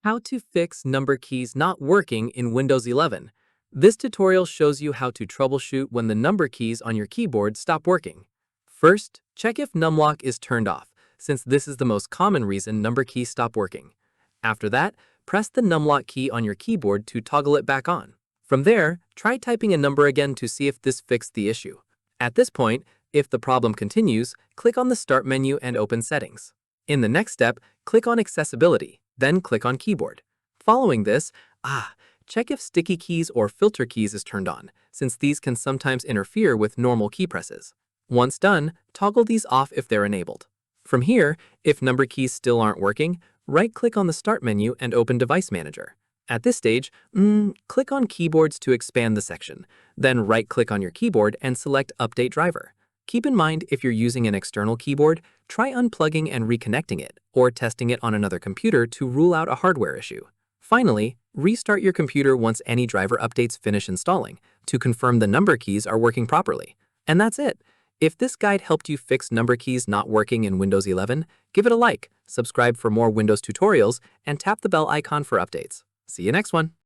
How to fix number keys not working in Windows 11. This tutorial shows you how to troubleshoot when the number keys on your keyboard stop working. First, check if numlock is turned off, since this is the most common reason number keys stop working. After that, press the numlock key on your keyboard to toggle it back on. From there, try typing a number again to see if this fixed the issue. At this point, if the problem continues, click on the Start menu and open Settings. In the next step, click on Accessibility, then click on Keyboard. Following this, check if sticky keys or filter keys is turned on, since these can sometimes interfere with normal key presses. Once done, toggle these off if they're enabled. From here, if number keys still aren't working, right-click on the Start menu and open Device Manager. At this stage, click on Keyboards to expand the section. Then right-click on your keyboard and select Update Driver. Keep in mind, if you're using an external keyboard, try unplugging and reconnecting it, or testing it on another computer to rule out a hardware issue. Finally, restart your computer once any driver updates finish installing to confirm the number keys are working properly. And that's it. If this guide helped you fix number keys not working in Windows 11, give it a like, subscribe for more Windows tutorials, and tap the bell icon for updates. See you next one.